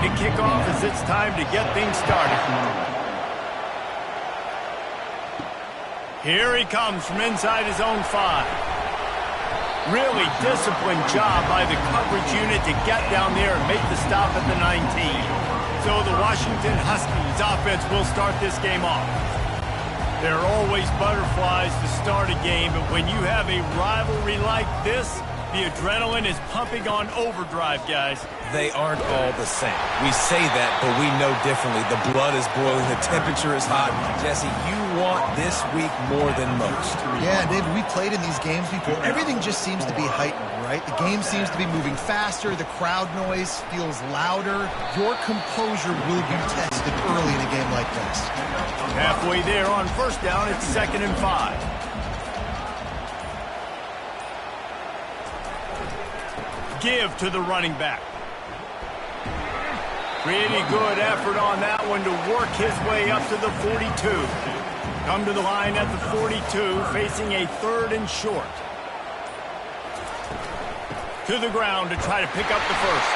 to kick off as it's time to get things started. Here he comes from inside his own 5. Really disciplined job by the coverage unit to get down there and make the stop at the 19. So the Washington Huskies offense will start this game off. There are always butterflies to start a game, but when you have a rivalry like this, the adrenaline is pumping on overdrive, guys. They aren't all the same. We say that, but we know differently. The blood is boiling. The temperature is hot. Jesse, you want this week more than most. Yeah, David, we played in these games before. Everything just seems to be heightened, right? The game seems to be moving faster. The crowd noise feels louder. Your composure will be tested early in a game like this. Halfway there on first down, it's 2nd and 5. Give to the running back. Pretty good effort on that one to work his way up to the 42. Come to the line at the 42, facing a 3rd and short. To the ground to try to pick up the first.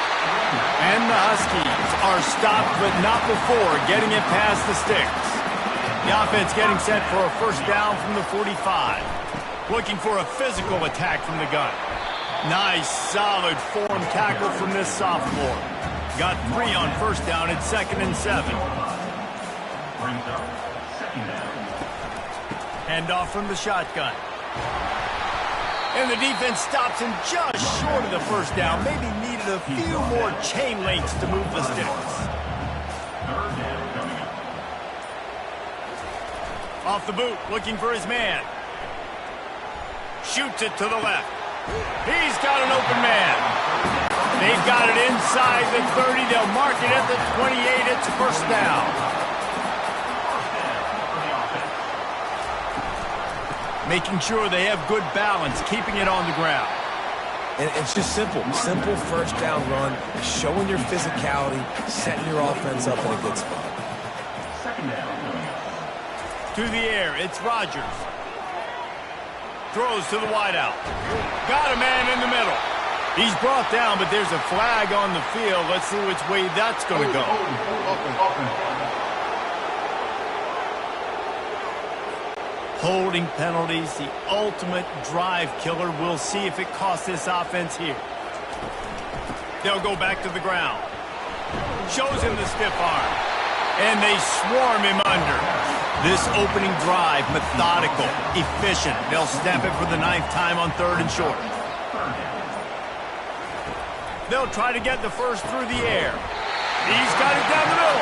And the Huskies are stopped, but not before getting it past the sticks. The offense getting set for a first down from the 45. Looking for a physical attack from the gun. Nice, solid form tackle from this sophomore. Got 3 on first down at 2nd and 7. Handoff from the shotgun. And the defense stops him just short of the first down. Maybe needed a few more chain links to move the sticks. Off the boot, looking for his man. Shoots it to the left. He's got an open man. They've got it inside the 30. They'll mark it at the 28. It's first down. Making sure they have good balance, keeping it on the ground. And it's just simple. Simple first down run, showing your physicality, setting your offense up in a good spot. To the air, it's Rodgers. Throws to the wideout. Got a man in the middle. He's brought down, but there's a flag on the field. Let's see which way that's going to go. Holding penalties, the ultimate drive killer. We'll see if it costs this offense here. They'll go back to the ground. Shows him the stiff arm. And they swarm him under. This opening drive, methodical, efficient. They'll snap it for the 9th time on 3rd and short. They'll try to get the first through the air. He's got it down the middle.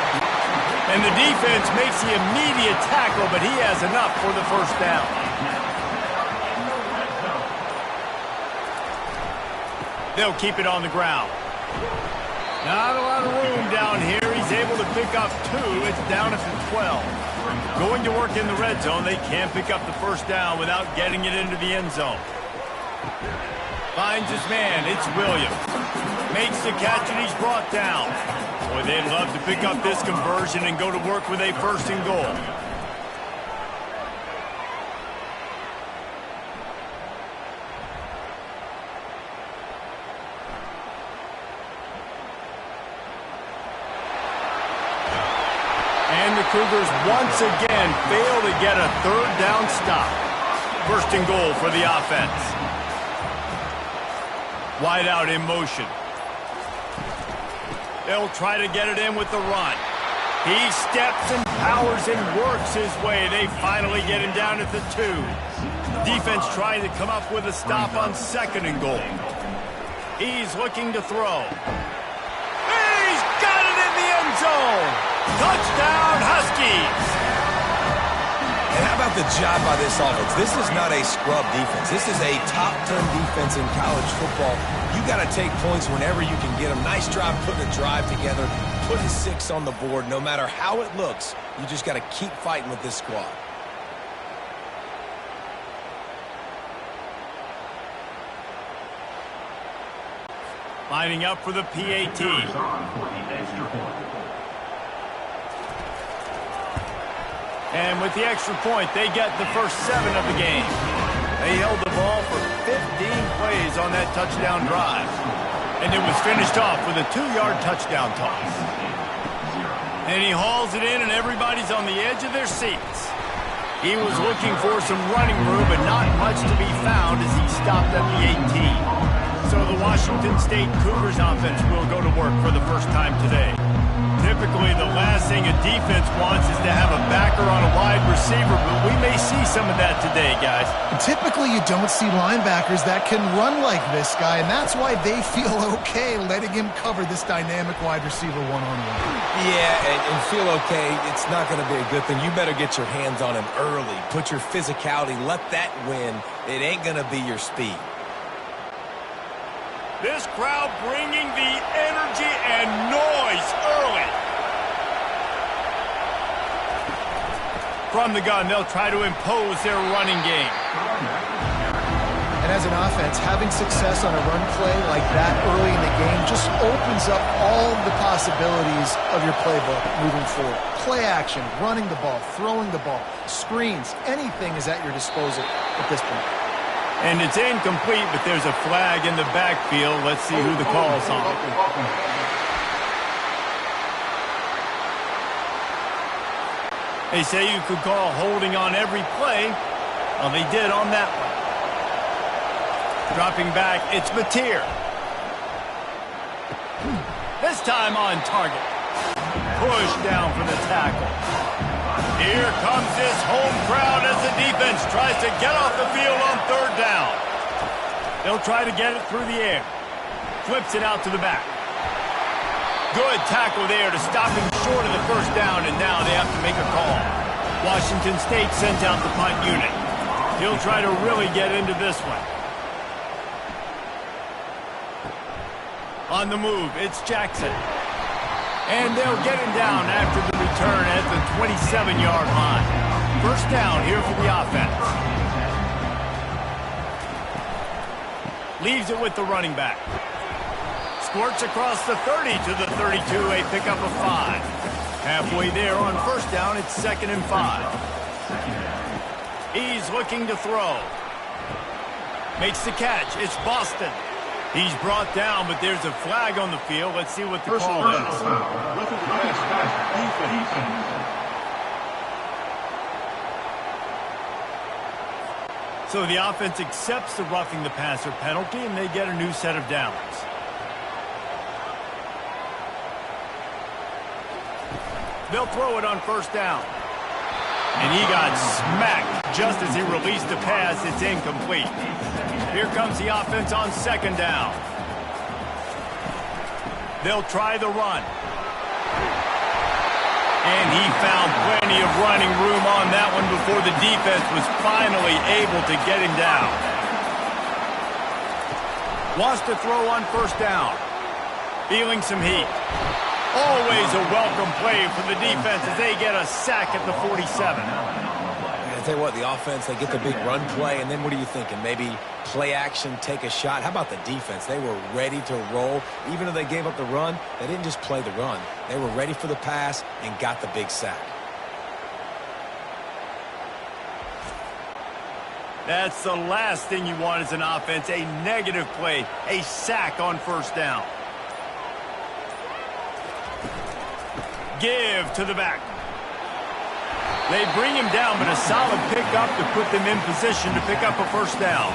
And the defense makes the immediate tackle, but he has enough for the first down. They'll keep it on the ground. Not a lot of room down here. He's able to pick up 2. It's down at the 12. Going to work in the red zone. They can't pick up the first down without getting it into the end zone. Finds his man. It's Williams. Makes the catch, and he's brought down. Boy, they'd love to pick up this conversion and go to work with a 1st and goal. And the Cougars once again fail to get a 3rd down stop. 1st and goal for the offense. Wide out in motion. They'll try to get it in with the run. He steps and powers and works his way. They finally get him down at the 2. Defense trying to come up with a stop on 2nd and goal. He's looking to throw. He's got it in the end zone. Touchdown, Huskies. And how about the job by this offense? This is not a scrub defense. This is a top 10 defense in college football. You got to take points whenever you can get them. Nice job putting a drive together, putting 6 on the board. No matter how it looks, you just got to keep fighting with this squad. Lining up for the PAT. And with the extra point, they get the first 7 of the game. They held the ball for 15 plays on that touchdown drive. And it was finished off with a 2-yard touchdown toss. And he hauls it in, and everybody's on the edge of their seats. He was looking for some running room, but not much to be found as he stopped at the 18. So the Washington State Cougars offense will go to work for the first time today. Typically, the last thing a defense wants is to have a backer on a wide receiver, but we may see some of that today, guys. Typically, you don't see linebackers that can run like this guy, and that's why they feel okay letting him cover this dynamic wide receiver one-on-one. Yeah, and feel okay, it's not going to be a good thing. You better get your hands on him early. Put your physicality, let that win. It ain't going to be your speed. This crowd bringing the energy and noise early. From the gun, they'll try to impose their running game. And as an offense, having success on a run play like that early in the game just opens up all the possibilities of your playbook moving forward. Play action, running the ball, throwing the ball, screens, anything is at your disposal at this point. And it's incomplete, but there's a flag in the backfield. Let's see who the call's on. They say you could call holding on every play. Well, they did on that one. Dropping back, it's Mateer. This time on target. Push down for the tackle. Here comes this home crowd as the defense tries to get off the field on 3rd down. They'll try to get it through the air. Flips it out to the back. Good tackle there to stop him short of the 1st down, and now they have to make a call. Washington State sends out the punt unit. He'll try to really get into this one. On the move, it's Jackson. And they'll get him down after the return at the 27-yard line. 1st down here for the offense. Leaves it with the running back. Squirts across the 30 to the 32, a pickup of 5. Halfway there on 1st down, it's 2nd and 5. He's looking to throw. Makes the catch. It's Boston. He's brought down, but there's a flag on the field. Let's see what the call is. So the offense accepts the roughing the passer penalty, and they get a new set of downs. They'll throw it on 1st down. And he got smacked just as he released the pass. It's incomplete. Here comes the offense on 2nd down. They'll try the run. And he found plenty of running room on that one before the defense was finally able to get him down. Wants to throw on 1st down. Feeling some heat. Always a welcome play for the defense as they get a sack at the 47. I tell you what, the offense, they get the big run play, and then what are you thinking? Maybe play action, take a shot. How about the defense? They were ready to roll. Even though they gave up the run, they didn't just play the run. They were ready for the pass and got the big sack. That's the last thing you want as an offense, a negative play, a sack on 1st down. Give to the back. They bring him down, but a solid pickup to put them in position to pick up a 1st down.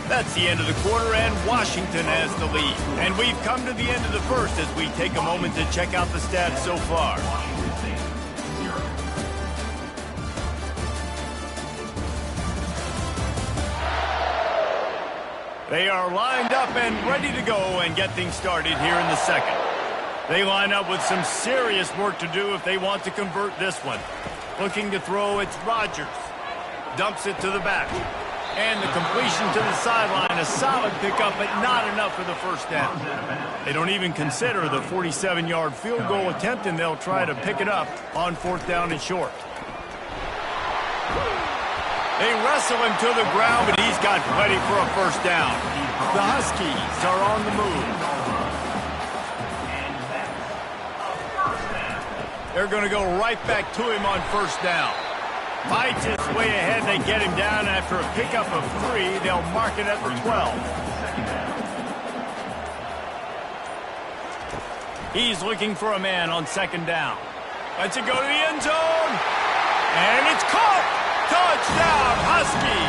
That's the end of the quarter, and Washington has the lead. And we've come to the end of the 1st as we take a moment to check out the stats so far. They are lined up and ready to go and get things started here in the 2nd. They line up with some serious work to do if they want to convert this one. Looking to throw, it's Rodgers. Dumps it to the back. And the completion to the sideline, a solid pickup, but not enough for the 1st down. They don't even consider the 47-yard field goal attempt, and they'll try to pick it up on 4th down and short. They wrestle him to the ground, but he's got plenty for a 1st down. The Huskies are on the move. They're going to go right back to him on first down. Fights his way ahead. They get him down after a pickup of 3. They'll mark it at the 12. He's looking for a man on second down. Lets it go to the end zone. And it's caught. Touchdown, Husky.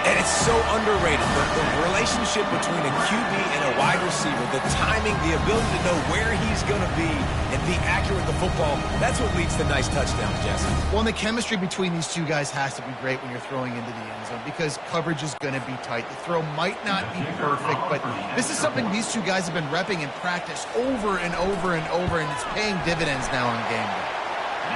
And it's so underrated, the relationship between a QB and a wide receiver, the timing, the ability to know where he's going to be and be accurate with the football, that's what leads to nice touchdowns, Jesse. Well, and the chemistry between these two guys has to be great when you're throwing into the end zone because coverage is going to be tight. The throw might not be perfect, but this is something these two guys have been repping in practice over and over and over, and it's paying dividends now in game day.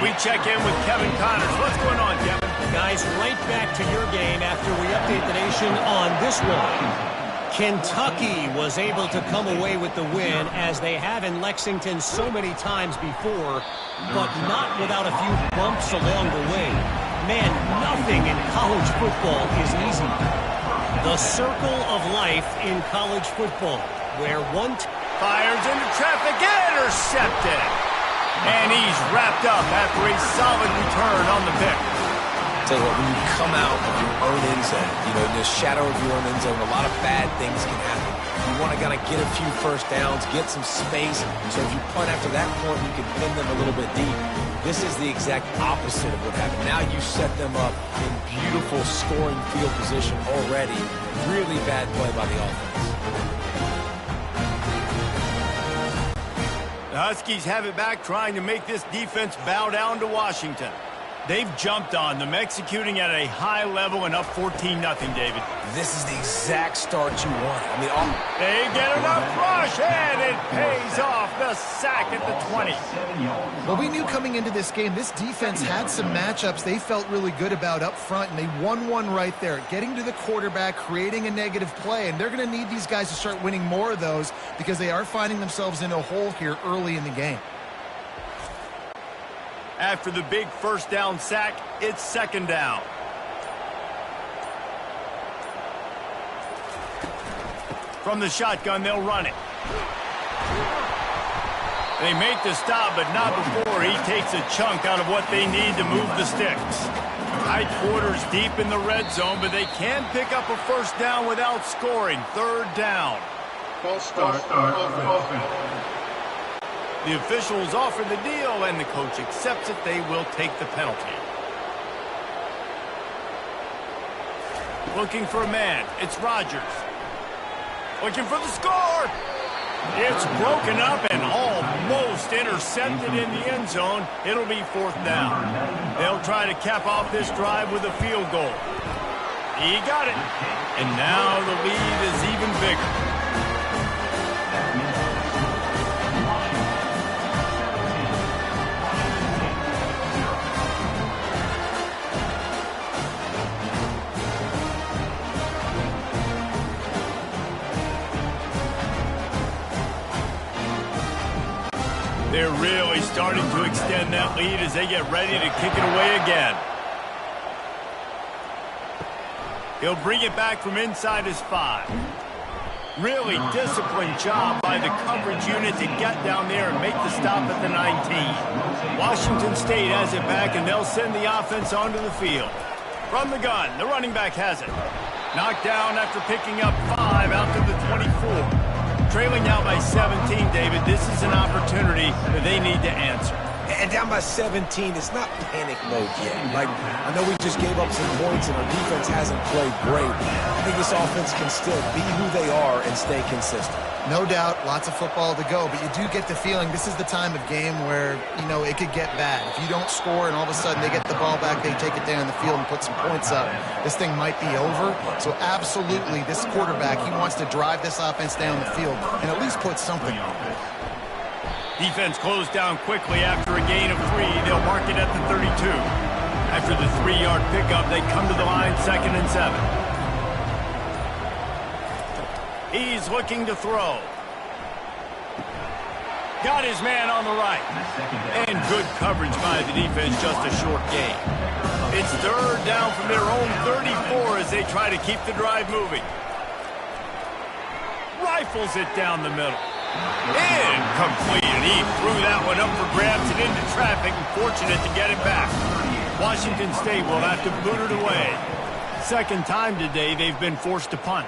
We check in with Kevin Connors. What's going on, Kevin? Guys, right back to your game after we update the nation on this one. Kentucky was able to come away with the win as they have in Lexington so many times before, but not without a few bumps along the way. Man, nothing in college football is easy. The circle of life in college football, where one fires into traffic, intercepted. And he's wrapped up after a solid return on the pick. Tell you what, when you come out of your own end zone, in the shadow of your own end zone, a lot of bad things can happen. You want to kind of get a few first downs, get some space, so if you punt after that point, you can pin them a little bit deep. This is the exact opposite of what happened. Now you set them up in beautiful scoring field position already. Really bad play by the offense. The Huskies have it back, trying to make this defense bow down to Washington. They've jumped on them, executing at a high level and up 14-0, David. This is the exact start you want. They get enough rush, and it pays off. The sack at the 20. Well, we knew coming into this game, this defense had some matchups they felt really good about up front, and they won one right there, getting to the quarterback, creating a negative play, and they're going to need these guys to start winning more of those because they are finding themselves in a hole here early in the game. After the big first down sack, it's second down. From the shotgun, they'll run it. They make the stop, but not before he takes a chunk out of what they need to move the sticks. Tight quarters deep in the red zone, but they can pick up a first down without scoring. Third down. False start. The officials offer the deal, and the coach accepts it. They will take the penalty. Looking for a man. It's Rodgers. Looking for the score. It's broken up and almost intercepted in the end zone. It'll be fourth down. They'll try to cap off this drive with a field goal. He got it. And now the lead is even bigger. They're really starting to extend that lead as they get ready to kick it away again. He'll bring it back from inside his 5. Really disciplined job by the coverage unit to get down there and make the stop at the 19. Washington State has it back, and they'll send the offense onto the field. From the gun, the running back has it. Knocked down after picking up 5 out to the 24. Trailing now by 17, David. This is an opportunity that they need to answer. And down by 17, it's not panic mode yet. Like, I know we just gave up some points and our defense hasn't played great. I think this offense can still be who they are and stay consistent. No doubt, lots of football to go, but you do get the feeling this is the time of game where, it could get bad. If you don't score and all of a sudden they get the ball back, they take it down the field and put some points up, this thing might be over. So absolutely, this quarterback, he wants to drive this offense down the field and at least put something on it. Defense closed down quickly after a gain of 3. They'll mark it at the 32. After the 3-yard pickup, they come to the line, 2nd and 7. He's looking to throw. Got his man on the right. And good coverage by the defense, just a short gain. It's third down from their own 34 as they try to keep the drive moving. Rifles it down the middle. Incomplete, and he threw that one up for grabs and into traffic, and fortunate to get it back. Washington State will have to boot it away. Second time today they've been forced to punt.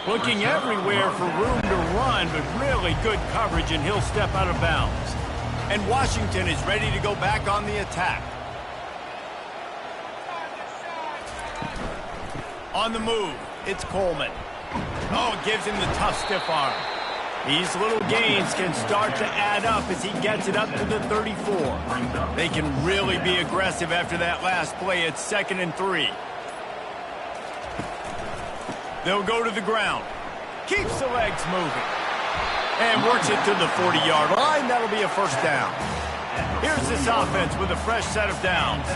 Looking everywhere for room to run, but really good coverage, and he'll step out of bounds. And Washington is ready to go back on the attack. On the move, it's Coleman. Oh, it gives him the tough stiff arm. These little gains can start to add up as he gets it up to the 34. They can really be aggressive after that last play. It's 2nd and 3. They'll go to the ground. Keeps the legs moving. And works it to the 40-yard line. That'll be a first down. Here's this offense with a fresh set of downs.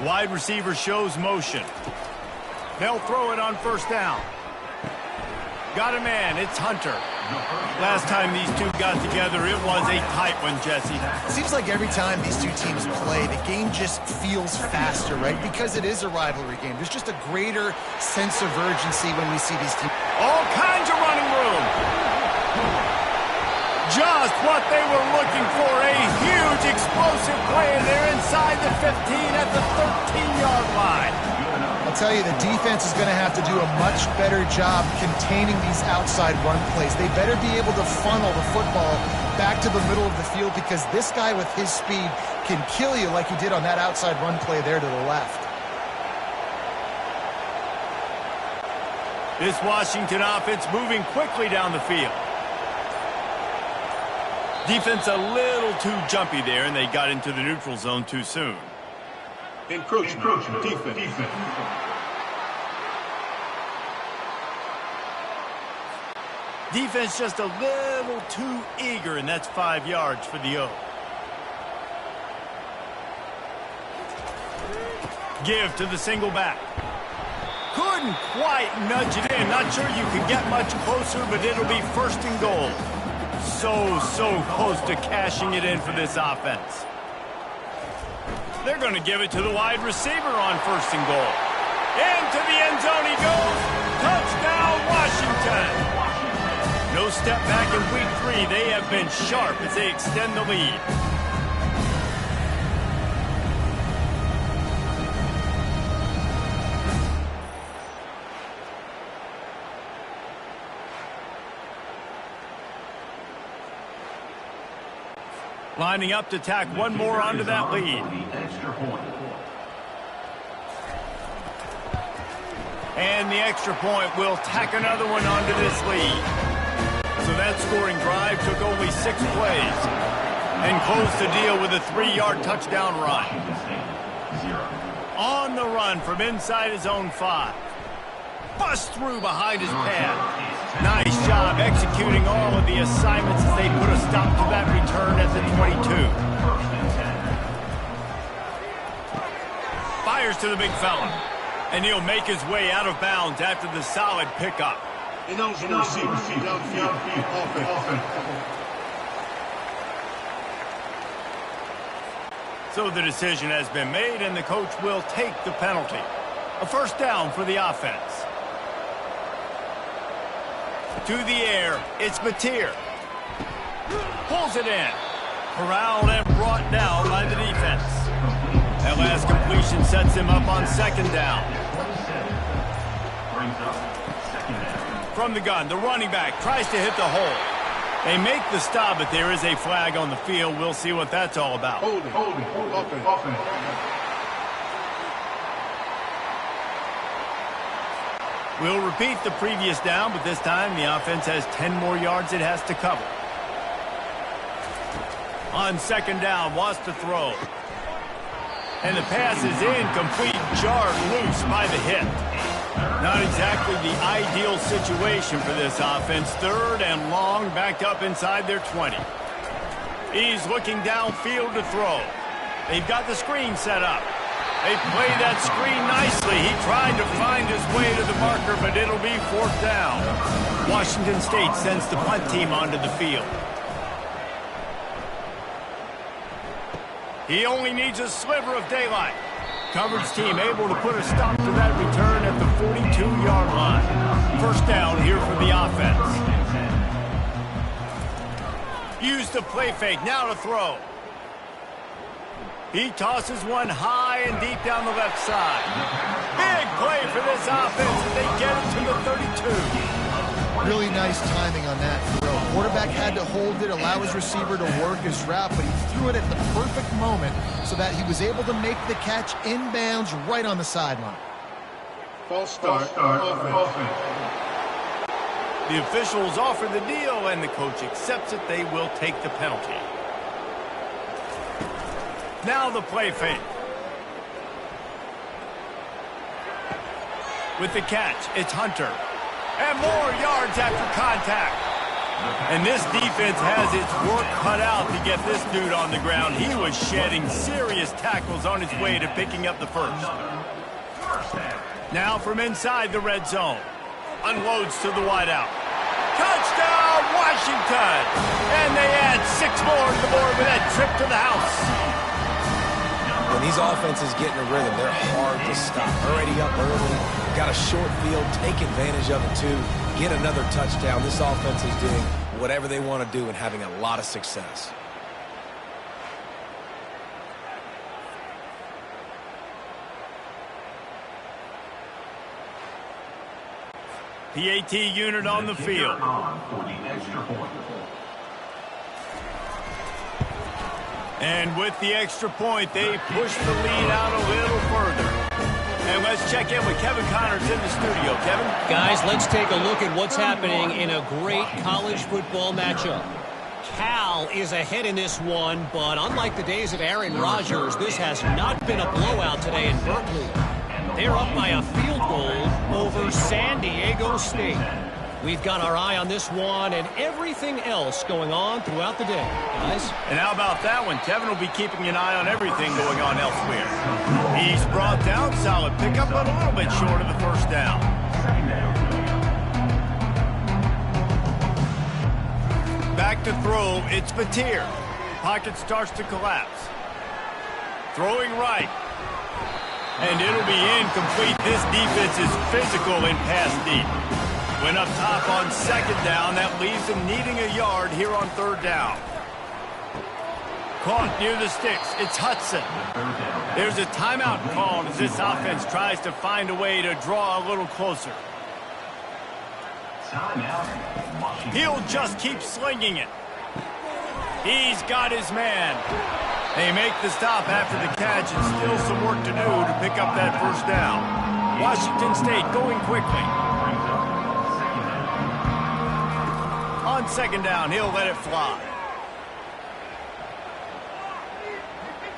Wide receiver shows motion. They'll throw it on first down. Got a man. It's Hunter. Last time these two got together, it was a tight one, Jesse. It seems like every time these two teams play, the game just feels faster, right? Because it is a rivalry game. There's just a greater sense of urgency when we see these teams. All kinds of running room. Just what they were looking for. A huge explosive play, and they're inside the 15 at the 13-yard line. I'll tell you, the defense is going to have to do a much better job containing these outside run plays. They better be able to funnel the football back to the middle of the field, because this guy with his speed can kill you like he did on that outside run play there to the left. This Washington offense moving quickly down the field. Defense a little too jumpy there, and they got into the neutral zone too soon. Encroachment. Defense. Defense just a little too eager, and that's 5 yards for the O. Give to the single back. Couldn't quite nudge it in. Not sure you can get much closer, but it'll be 1st and goal. So close to cashing it in for this offense. They're going to give it to the wide receiver on 1st and goal. Into the end zone he goes. Touchdown, Washington. No step back in week 3. They have been sharp as they extend the lead. Lining up to tack one more onto that lead. And the extra point will tack another one onto this lead. So that scoring drive took only 6 plays and closed the deal with a 3-yard touchdown run. On the run from inside his own 5. Bust through behind his pad. Nice job executing all of the assignments as they put a stop to that return at the 22. Fires to the big fella. And he'll make his way out of bounds after the solid pickup. So the decision has been made, and the coach will take the penalty. A first down for the offense. To the air, it's Batir. Pulls it in. Corralled and brought down by the defense. That last completion sets him up on 2nd down. From the gun, the running back tries to hit the hole. They make the stop, but there is a flag on the field. We'll see what that's all about. Holding. We'll repeat the previous down, but this time the offense has 10 more yards it has to cover. On 2nd down, wants to throw. And the pass is incomplete, jarred loose by the hit. Not exactly the ideal situation for this offense. 3rd and long, backed up inside their 20. He's looking downfield to throw. They've got the screen set up. They play that screen nicely. He tried to find his way to the marker, but it'll be 4th down. Washington State sends the punt team onto the field. He only needs a sliver of daylight. Coverage team able to put a stop to that return at the 42-yard line. First down here for the offense. Use the play fake, now to throw. He tosses one high and deep down the left side. Big play for this offense, and they get it to the 32. Really nice timing on that throw. Quarterback had to hold it, allow his receiver to work his route, but he threw it at the perfect moment so that he was able to make the catch inbounds right on the sideline. False start. Offense. The officials offer the deal, and the coach accepts it. They will take the penalty. Now the play fake. With the catch, it's Hunter. And more yards after contact. And this defense has its work cut out to get this dude on the ground. He was shedding serious tackles on his way to picking up the first. Now from inside the red zone. Unloads to the wideout. Touchdown, Washington! And they add 6 more to the board with that trip to the house. When these offenses get in a rhythm, they're hard to stop. Already up early, got a short field, take advantage of it too, get another touchdown. This offense is doing whatever they want to do and having a lot of success. PAT unit on the field. And with the extra point, they push the lead out a little further. And let's check in with Kevin Connors in the studio. Kevin? Guys, let's take a look at what's happening in a great college football matchup. Cal is ahead in this one, but unlike the days of Aaron Rodgers, this has not been a blowout today in Berkeley. They're up by a field goal over San Diego State. We've got our eye on this one and everything else going on throughout the day, guys. And how about that one? Kevin will be keeping an eye on everything going on elsewhere. He's brought down, solid pickup, but a little bit short of the first down. Back to throw, it's Batir. Pocket starts to collapse. Throwing right. And it'll be incomplete. This defense is physical in pass deep. Went up top on second down. That leaves them needing a yard here on third down. Caught near the sticks. It's Hudson. There's a timeout called as this offense tries to find a way to draw a little closer. He'll just keep slinging it. He's got his man. They make the stop after the catch and still some work to do to pick up that first down. Washington State going quickly. On second down, he'll let it fly.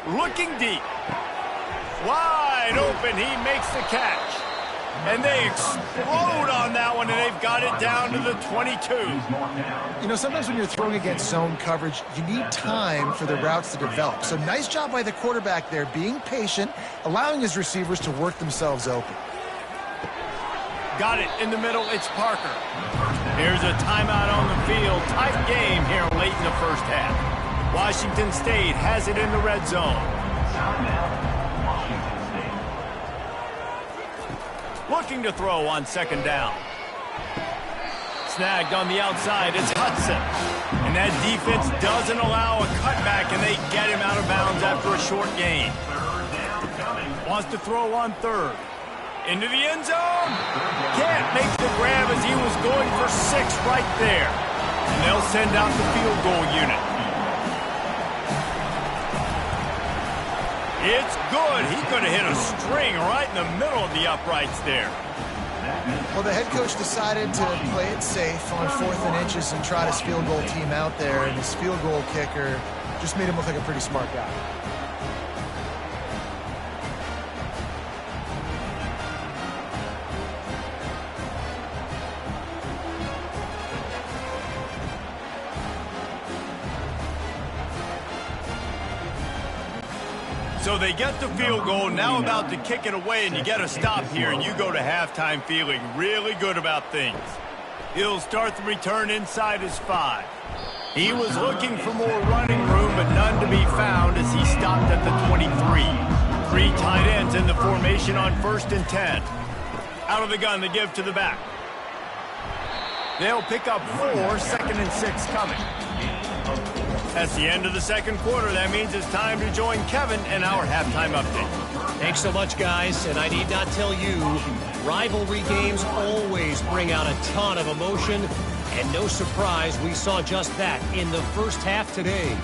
Looking deep. Wide open, he makes the catch. And they explode on that one, and they've got it down to the 22. You know, sometimes when you're throwing against zone coverage, you need time for the routes to develop. So nice job by the quarterback there, being patient, allowing his receivers to work themselves open. Got it in the middle, it's Parker. Here's a timeout on the field. Tight game here late in the first half. Washington State has it in the red zone. Looking to throw on second down. Snagged on the outside, it's Hudson. And that defense doesn't allow a cutback, and they get him out of bounds after a short gain. Wants to throw on third. Into the end zone. Can't make the grab as he was going for 6 right there. And they'll send out the field goal unit. It's good. He could have hit a string right in the middle of the uprights there. Well, the head coach decided to play it safe on 4th and inches and trot his field goal team out there, and his field goal kicker just made him look like a pretty smart guy. So they get the field goal, now about to kick it away, and you get a stop here, and you go to halftime feeling really good about things. He'll start the return inside his 5. He was looking for more running room, but none to be found as he stopped at the 23. Three tight ends in the formation on 1st and 10. Out of the gun, they give to the back. They'll pick up 4, 2nd and 6 coming. That's the end of the second quarter. That means it's time to join Kevin in our halftime update. Thanks so much, guys. And I need not tell you, rivalry games always bring out a ton of emotion. And no surprise, we saw just that in the first half today.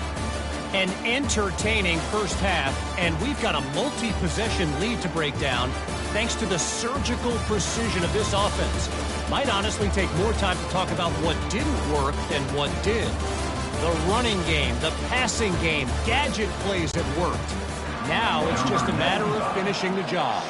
An entertaining first half, and we've got a multi-possession lead to break down thanks to the surgical precision of this offense. Might honestly take more time to talk about what didn't work than what did. The running game, the passing game, gadget plays that worked. Now it's just a matter of finishing the job.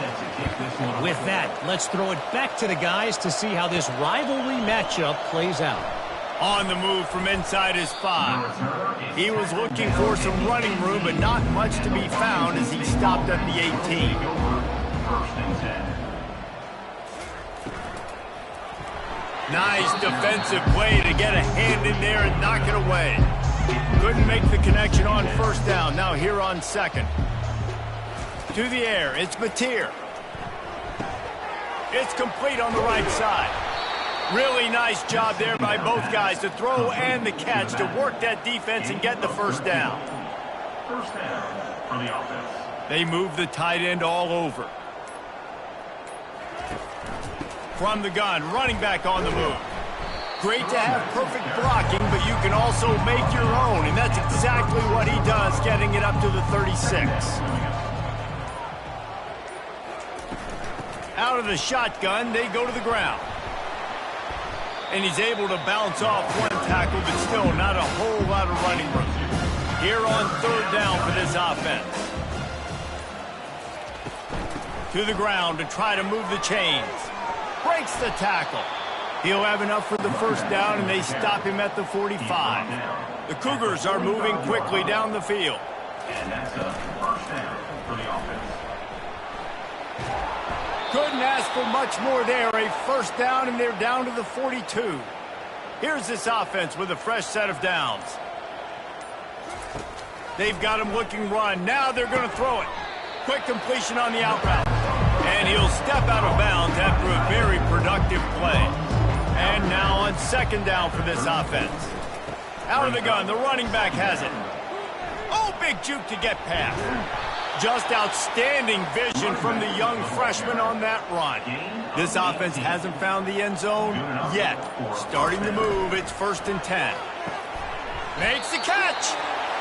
With that, let's throw it back to the guys to see how this rivalry matchup plays out. On the move from inside his 5. He was looking for some running room, but not much to be found as he stopped at the 18. Nice defensive play to get a hand in there and knock it away. Couldn't make the connection on 1st down. Now here on 2nd. To the air, it's Mateer. It's complete on the right side. Really nice job there by both guys, the throw and the catch, to work that defense and get the 1st down. First down for the offense. They move the tight end all over. From the gun, running back on the move. Great to have perfect blocking, but you can also make your own, and that's exactly what he does, getting it up to the 36. Out of the shotgun, they go to the ground. And he's able to bounce off one tackle, but still not a whole lot of running room. Here on 3rd down for this offense. To the ground to try to move the chains. Breaks the tackle. He'll have enough for the 1st down, and they stop him at the 45. The Cougars are moving quickly down the field. And that's a 1st down for the offense. Couldn't ask for much more there. A 1st down, and they're down to the 42. Here's this offense with a fresh set of downs. They've got him looking run. Now they're going to throw it. Quick completion on the out route. And he'll step out of bounds after a very productive play. And now on 2nd down for this offense. Out of the gun, the running back has it. Oh, big juke to get past. Just outstanding vision from the young freshman on that run. This offense hasn't found the end zone yet. Starting to move, it's 1st and 10. Makes the catch.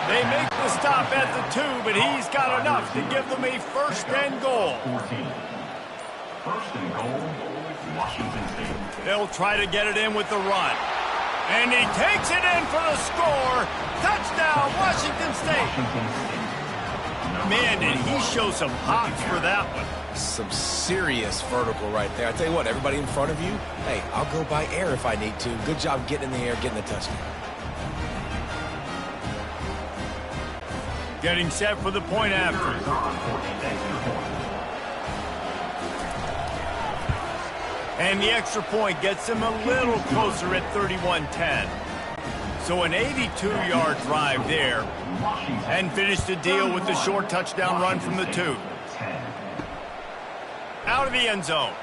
They make the stop at the 2, but he's got enough to give them a 1st and goal. 1st and goal, Washington State. They'll try to get it in with the run. And he takes it in for the score. Touchdown, Washington State. Man, did he show some hops for that one. Some serious vertical right there. I tell you what, everybody in front of you, hey, I'll go by air if I need to. Good job getting in the air, getting the touchdown. Getting set for the point after. And the extra point gets them a little closer at 31-10. So an 82-yard drive there. And finish the deal with the short touchdown run from the 2. Out of the end zone.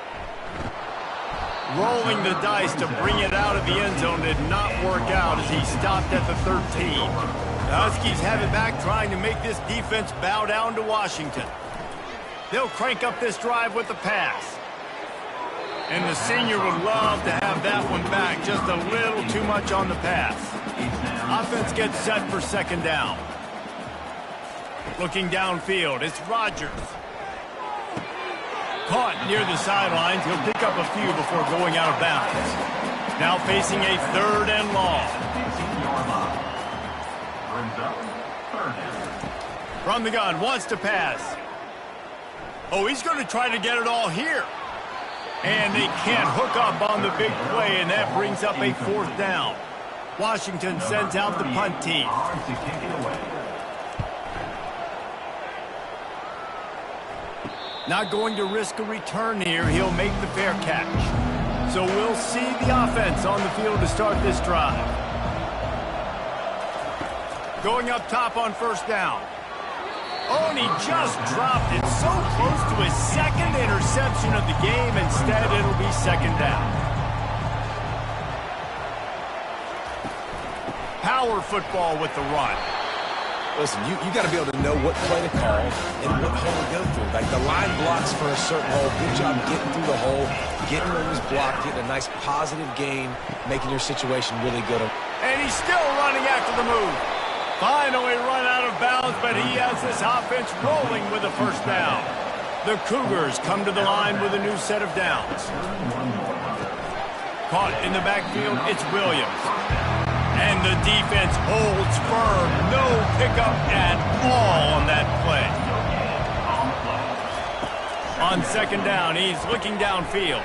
Rolling the dice to bring it out of the end zone did not work out as he stopped at the 13. The Huskies have it back, trying to make this defense bow down to Washington. They'll crank up this drive with the pass. And the senior would love to have that one back, just a little too much on the pass. Offense gets set for 2nd down. Looking downfield, it's Rodgers. Caught near the sidelines. He'll pick up a few before going out of bounds. Now facing a 3rd and long. From the gun, wants to pass. Oh, he's going to try to get it all here. And they can't hook up on the big play, and that brings up a 4th down. Washington sends out the punt team. Not going to risk a return here. He'll make the fair catch. So we'll see the offense on the field to start this drive. Going up top on 1st down. Oh, and he just dropped it so close to his second interception of the game. Instead, it'll be second down. Power football with the run. Listen, you got to be able to know what play to call and what hole to go through. Like the line blocks for a certain hole. Good job getting through the hole, getting where it was blocked, getting a nice positive gain, making your situation really good. And he's still running after the move. Finally run out of bounds, but he has this offense rolling with a first down. The Cougars come to the line with a new set of downs. Caught in the backfield, it's Williams. And the defense holds firm. No pickup at all on that play. On second down, he's looking downfield.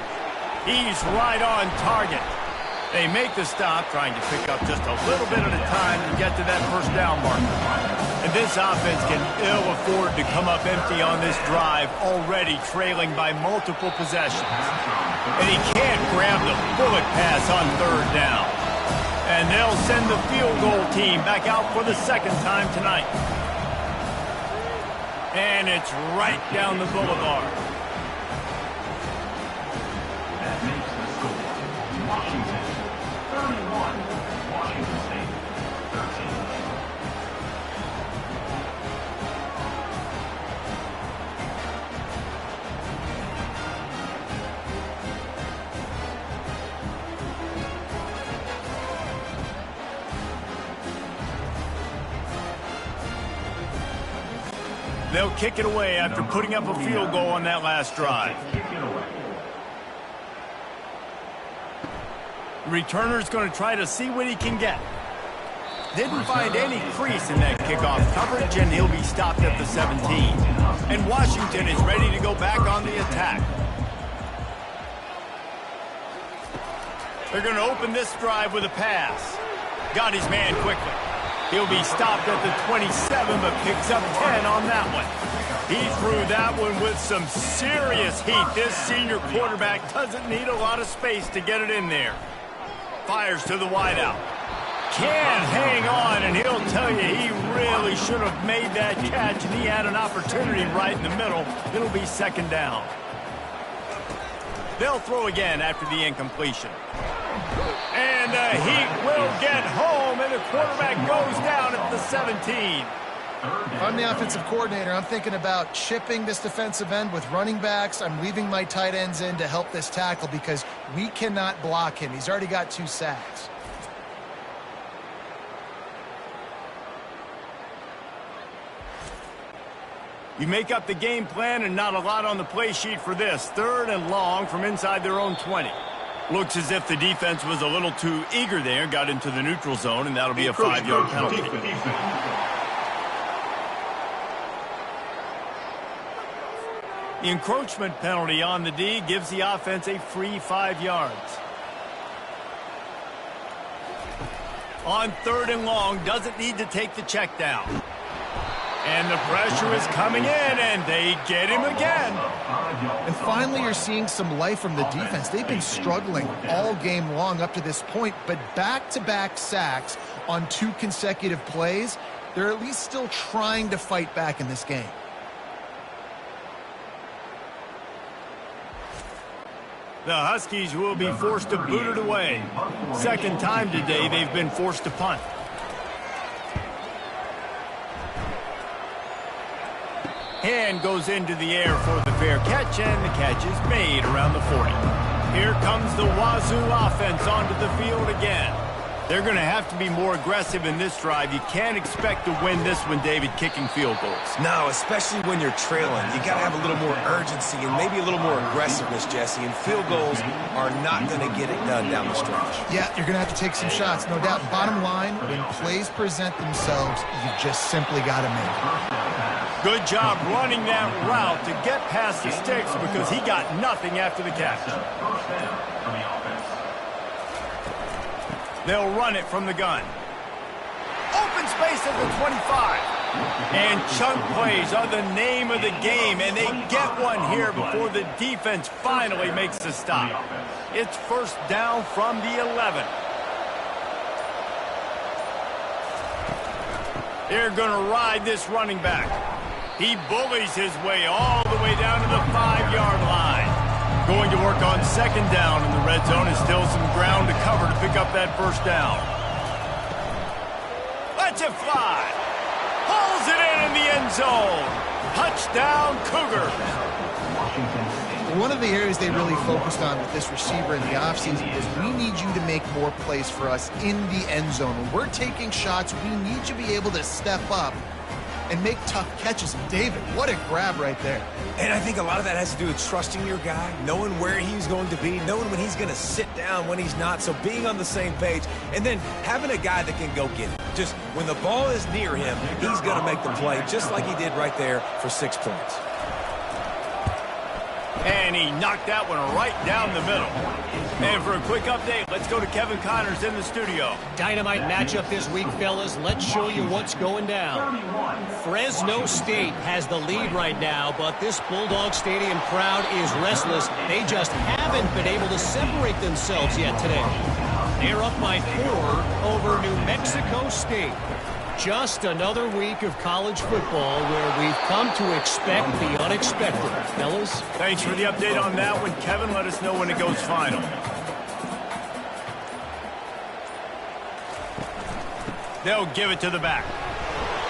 He's right on target. They make the stop, trying to pick up just a little bit at a time to get to that first down marker. And this offense can ill afford to come up empty on this drive, already trailing by multiple possessions. And he can't grab the bullet pass on third down. And they'll send the field goal team back out for the second time tonight. And it's right down the boulevard. That makes the score. Washington 31, Washington State 13. They'll kick it away after putting up a field goal on that last drive. The returner's going to try to see what he can get. Didn't find any crease in that kickoff coverage, and he'll be stopped at the 17. And Washington is ready to go back on the attack. They're going to open this drive with a pass. Got his man quickly. He'll be stopped at the 27, but picks up 10 on that one. He threw that one with some serious heat. This senior quarterback doesn't need a lot of space to get it in there. Fires to the wideout. Can't hang on, and he'll tell you he really should have made that catch, and he had an opportunity right in the middle. It'll be second down. They'll throw again after the incompletion. And the heat will get home, and the quarterback goes down at the 17. If I'm the offensive coordinator, I'm thinking about chipping this defensive end with running backs. I'm leaving my tight ends in to help this tackle because we cannot block him. He's already got 2 sacks. You make up the game plan and not a lot on the play sheet for this. Third and long from inside their own 20. Looks as if the defense was a little too eager there, got into the neutral zone, and that'll be a 5-yard penalty. The encroachment penalty on the D gives the offense a free 5 yards. On third and long, doesn't need to take the check down. And the pressure is coming in, and they get him again. And finally, you're seeing some life from the defense. They've been struggling all game long up to this point, but back-to-back sacks on 2 consecutive plays, they're at least still trying to fight back in this game. The Huskies will be forced to boot it away. Second time today they've been forced to punt. Hand goes into the air for the fair catch, and the catch is made around the 40. Here comes the Wazoo offense onto the field again. They're going to have to be more aggressive in this drive. You can't expect to win this one, David, kicking field goals. No, especially when you're trailing. You got to have a little more urgency and maybe a little more aggressiveness, Jesse. And field goals are not going to get it done down the stretch. Yeah, you're going to have to take some shots, no doubt. Bottom line, when plays present themselves, you just simply got to make it. Good job running that route to get past the sticks because he got nothing after the catch. They'll run it from the gun. Open space at the 25. And chunk plays are the name of the game, and they get one here before the defense finally makes the stop. It's first down from the 11. They're going to ride this running back. He bullies his way all the way down to the 5-yard line. Going to work on second down in the red zone, and still some ground to cover to pick up that first down. Lets it fly. Pulls it in the end zone. Touchdown, Cougars. One of the areas they really focused on with this receiver in the offseason was we need you to make more plays for us in the end zone. When we're taking shots, we need you to be able to step up and make tough catches. And David, what a grab right there. And I think a lot of that has to do with trusting your guy, knowing where he's going to be, knowing when he's going to sit down, when he's not, so being on the same page, and then having a guy that can go get it. Just when the ball is near him, he's going to make the play, just like he did right there for 6 points. And he knocked that one right down the middle. And for a quick update, let's go to Kevin Connors in the studio. Dynamite matchup this week, fellas. Let's show you what's going down. Fresno State has the lead right now, but this Bulldog Stadium crowd is restless. They just haven't been able to separate themselves yet today. They're up by 4 over New Mexico State. Just another week of college football where we've come to expect the unexpected. Fellas? Thanks for the update on that one, Kevin. Let us know when it goes final. They'll give it to the back.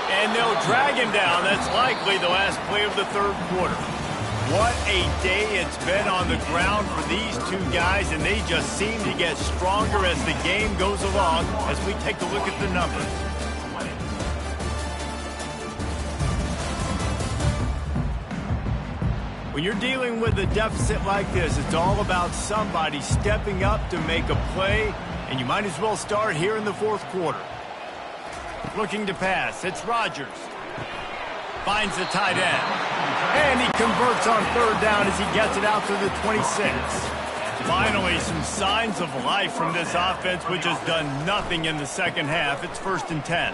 And they'll drag him down. That's likely the last play of the third quarter. What a day it's been on the ground for these two guys, and they just seem to get stronger as the game goes along as we take a look at the numbers. When you're dealing with a deficit like this, it's all about somebody stepping up to make a play, and you might as well start here in the fourth quarter. Looking to pass, it's Rodgers. Finds the tight end. And he converts on third down as he gets it out to the 26. Finally, some signs of life from this offense, which has done nothing in the second half. It's 1st and 10.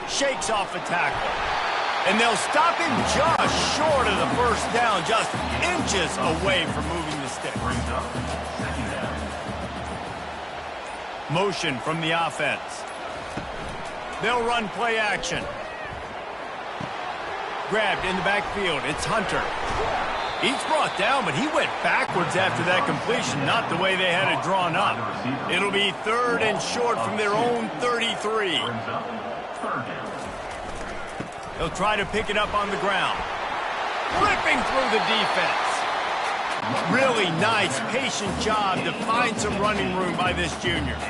Shakes off a tackle. And they'll stop him just short of the first down, just inches away from moving the stick. Motion from the offense. They'll run play action. Grabbed in the backfield. It's Hunter. He's brought down, but he went backwards after that completion, not the way they had it drawn up. It'll be 3rd and short from their own 33. They'll try to pick it up on the ground. Ripping through the defense. Really nice, patient job to find some running room by this junior.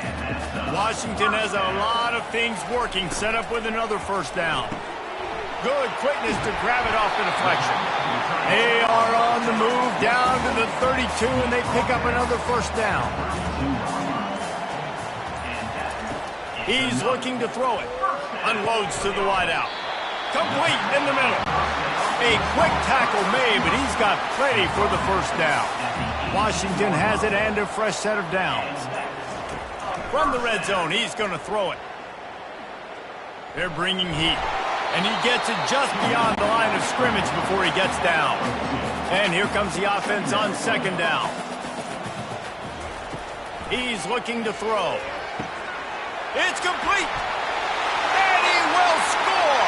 Washington has a lot of things working, set up with another first down. Good quickness to grab it off the deflection. They are on the move down to the 32, and they pick up another first down. He's looking to throw it. Unloads to the wideout. Complete in the middle. A quick tackle made, but he's got plenty for the first down. Washington has it and a fresh set of downs. From the red zone, he's going to throw it. They're bringing heat. And he gets it just beyond the line of scrimmage before he gets down. And here comes the offense on second down. He's looking to throw. It's complete. And he will score.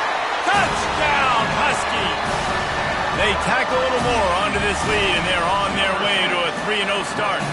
Touchdown, Huskies. They tack a little more onto this lead, and they're on their way to a 3-0 start.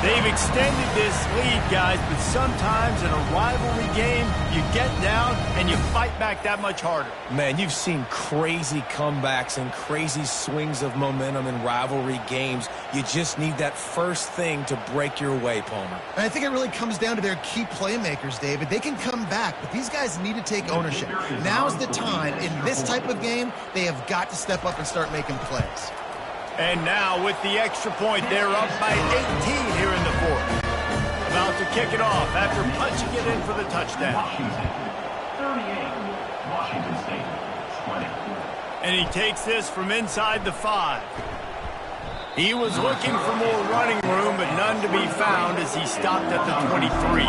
They've extended this lead, guys, but sometimes in a rivalry game, you get down and you fight back that much harder. Man, you've seen crazy comebacks and crazy swings of momentum in rivalry games. You just need that first thing to break your way, Palmer. And I think it really comes down to their key playmakers, David. They can come back, but these guys need to take ownership. Now's the time. In this type of game, they have got to step up and start making plays. And now with the extra point, they're up by 18 here in the fourth. About to kick it off after punching it in for the touchdown. Washington, 38. Washington State, 20. And he takes this from inside the 5. He was looking for more running room, but none to be found as he stopped at the 23.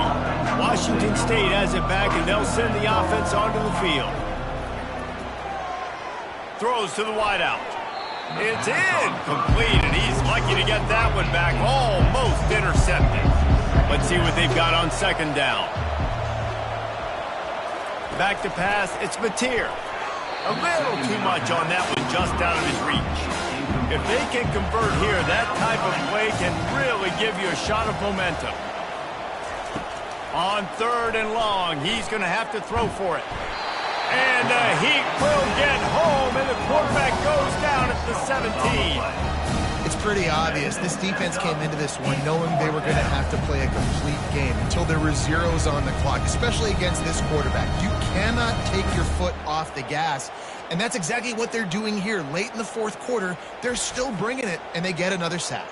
Washington State has it back, and they'll send the offense onto the field. Throws to the wideout. It's in. Complete, and he's lucky to get that one back. Almost intercepted. Let's see what they've got on second down. Back to pass. It's Mateer. A little too much on that one, just out of his reach. If they can convert here, that type of play can really give you a shot of momentum. On 3rd and long, he's going to have to throw for it. And he will get home, and the quarterback goes down at the 17. It's pretty obvious. This defense came into this one knowing they were going to have to play a complete game until there were zeros on the clock, especially against this quarterback. You cannot take your foot off the gas, and that's exactly what they're doing here. Late in the 4th quarter, they're still bringing it, and they get another sack.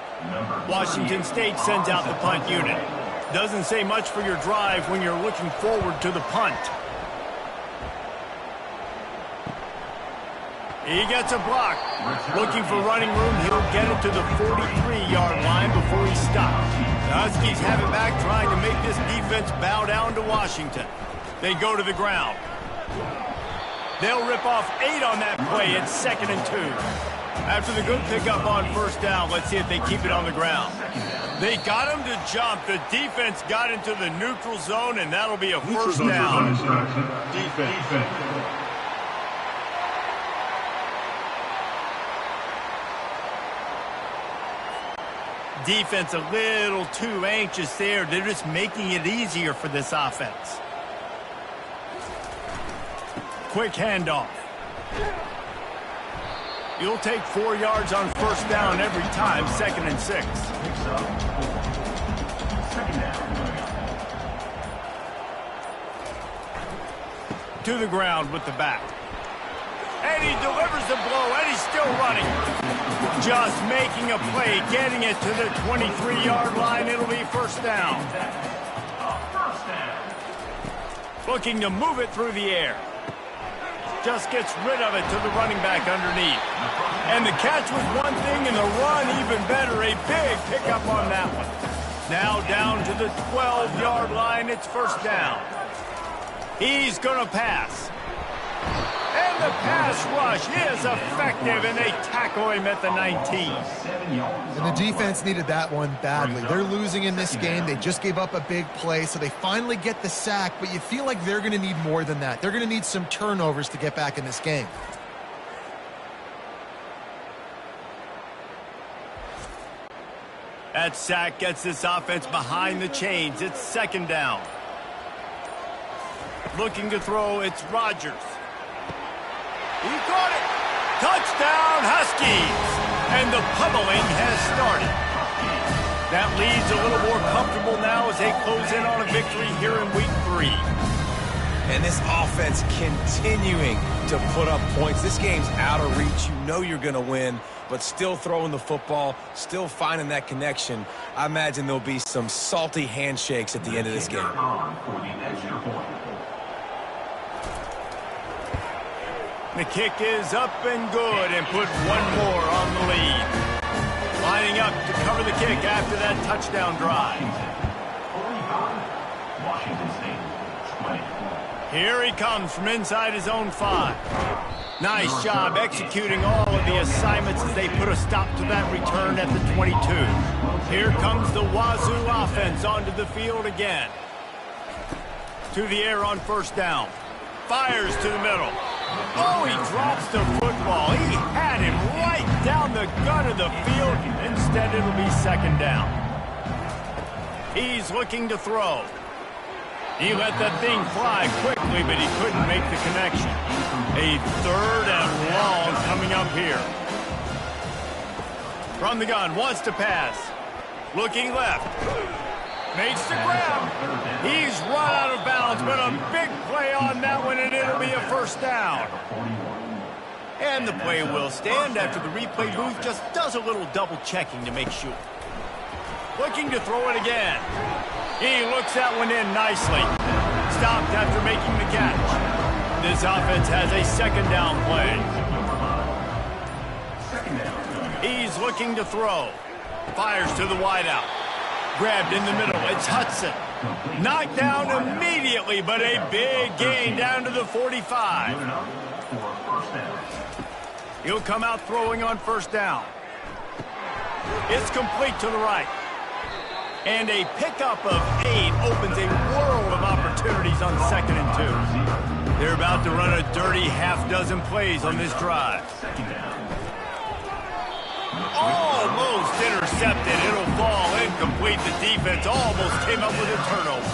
Washington State sends out the punt unit. Doesn't say much for your drive when you're looking forward to the punt. He gets a block. Looking for running room, he'll get it to the 43-yard line before he stops. The Huskies have it back, trying to make this defense bow down to Washington. They go to the ground. They'll rip off 8 on that play. It's 2nd and 2. After the good pickup on 1st down, let's see if they keep it on the ground. They got him to jump. The defense got into the neutral zone, and that'll be a 1st down. Defense. Defense a little too anxious there. They're just making it easier for this offense. Quick handoff. You'll take 4 yards on 1st down every time, 2nd and 6. To the ground with the back. And he delivers the blow, and he's still running. Just making a play, getting it to the 23-yard line. It'll be 1st down. Looking to move it through the air. Just gets rid of it to the running back underneath. And the catch was one thing, and the run even better. A big pickup on that one. Now down to the 12-yard line. It's 1st down. He's going to pass. And the pass rush is effective, and they tackle him at the 19. And the defense needed that one badly. They're losing in this game. They just gave up a big play, so they finally get the sack, but you feel like they're going to need more than that. They're going to need some turnovers to get back in this game. That sack gets this offense behind the chains. It's 2nd down. Looking to throw, it's Rodgers. He caught it. Touchdown, Huskies. And the pummeling has started. That leads a little more comfortable now as they close in on a victory here in week 3. And this offense continuing to put up points. This game's out of reach. You know you're going to win, but still throwing the football, still finding that connection. I imagine there'll be some salty handshakes at the end of this game. The kick is up and good, and put one more on the lead. Lining up to cover the kick after that touchdown drive. Here he comes from inside his own 5. Nice job executing all of the assignments as they put a stop to that return at the 22. Here comes the Wazoo offense onto the field again. To the air on 1st down. Fires to the middle. Oh, he drops the football. He had him right down the gut of the field. Instead, it'll be 2nd down. He's looking to throw. He let that thing fly quickly, but he couldn't make the connection. A 3rd and long coming up here. From the gun, wants to pass. Looking left. Makes the grab. He's run out of bounds, but a big play on that one, and it'll be a 1st down. And the play will stand after the replay booth just does a little double checking to make sure. Looking to throw it again. He looks that one in nicely. Stopped after making the catch. This offense has a 2nd down play. He's looking to throw. Fires to the wideout. Grabbed in the middle. It's Hudson. Knocked down immediately, but a big gain down to the 45. He'll come out throwing on 1st down. It's complete to the right. And a pickup of 8 opens a world of opportunities on 2nd and 2. They're about to run a dirty half-dozen plays on this drive. Almost intercepted. It'll fall incomplete. The defense almost came up with a turnover.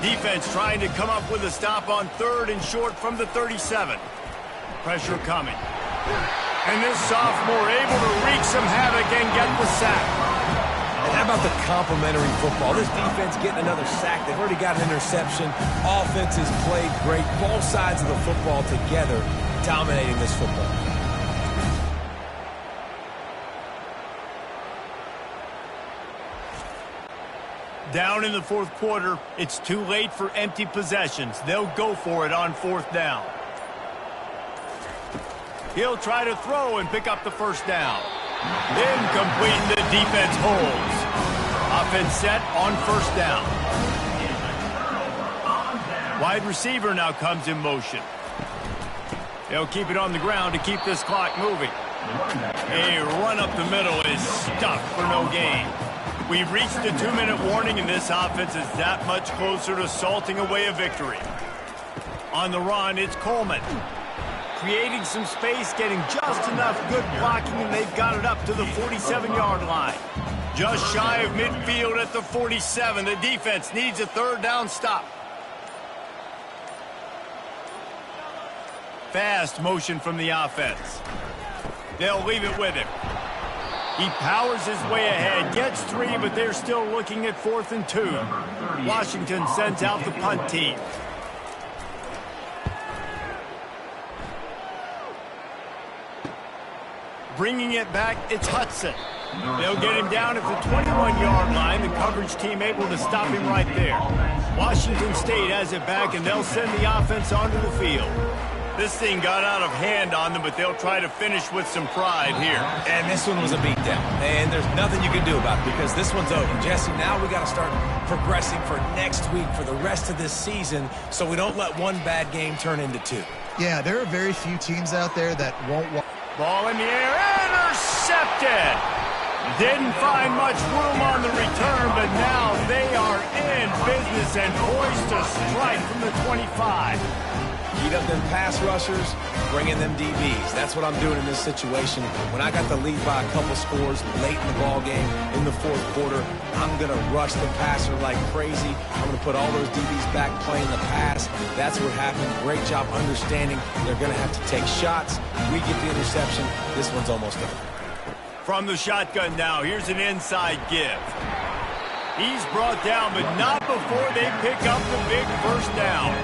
Defense trying to come up with a stop on 3rd and short from the 37. Pressure coming. And this sophomore able to wreak some havoc and get the sack. And how about the complimentary football? This defense getting another sack. They've already got an interception. Offense has played great. Both sides of the football together dominating this football. Down in the 4th quarter, it's too late for empty possessions. They'll go for it on 4th down. He'll try to throw and pick up the 1st down. Incomplete, the defense holds. Offense set on 1st down. Wide receiver now comes in motion. They'll keep it on the ground to keep this clock moving. A run up the middle is stuffed for no gain. We've reached the 2-minute warning, and this offense is that much closer to salting away a victory. On the run, it's Coleman. Creating some space, getting just enough good blocking, and they've got it up to the 47-yard line. Just shy of midfield at the 47. The defense needs a 3rd down stop. Fast motion from the offense. They'll leave it with him. He powers his way ahead, gets 3, but they're still looking at 4th and 2. Washington sends out the punt team. Bringing it back, it's Hudson. They'll get him down at the 21-yard line. The coverage team able to stop him right there. Washington State has it back, and they'll send the offense onto the field. This thing got out of hand on them, but they'll try to finish with some pride here. And this one was a beatdown. And there's nothing you can do about it because this one's over. Jesse, now we got to start progressing for next week, for the rest of this season, so we don't let one bad game turn into 2. Yeah, there are very few teams out there that won't walk. Ball in the air, intercepted. Didn't find much room on the return, but now they are in business and poised to strike from the 25. Heat up them pass rushers, bring in them DBs. That's what I'm doing in this situation. When I got the lead by a couple scores late in the ball game, in the 4th quarter, I'm going to rush the passer like crazy. I'm going to put all those DBs back playing the pass. That's what happened. Great job understanding they're going to have to take shots. We get the interception. This one's almost over. From the shotgun now, here's an inside give. He's brought down, but not before they pick up the big 1st down.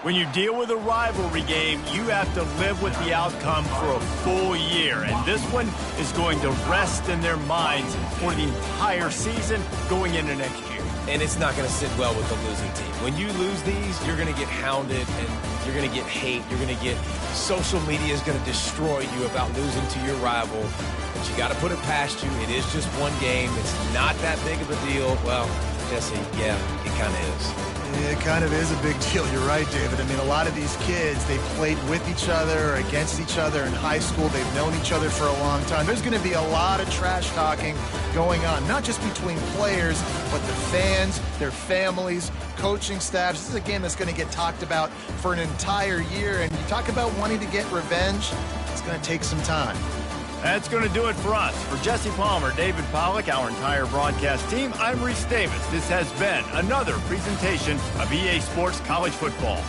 When you deal with a rivalry game, you have to live with the outcome for a full year. And this one is going to rest in their minds for the entire season going into next year. And it's not going to sit well with the losing team. When you lose these, you're going to get hounded and you're going to get hate. You're going to get social media is going to destroy you about losing to your rival. But you got to put it past you. It is just one game. It's not that big of a deal. Well, Jesse, yeah, it kind of is. It kind of is a big deal. You're right, David. I mean, a lot of these kids, they played with each other, against each other in high school. They've known each other for a long time. There's going to be a lot of trash talking going on, not just between players, but the fans, their families, coaching staffs. This is a game that's going to get talked about for an entire year. And you talk about wanting to get revenge, it's going to take some time. That's going to do it for us. For Jesse Palmer, David Pollack, our entire broadcast team, I'm Reese Davis. This has been another presentation of EA Sports College Football.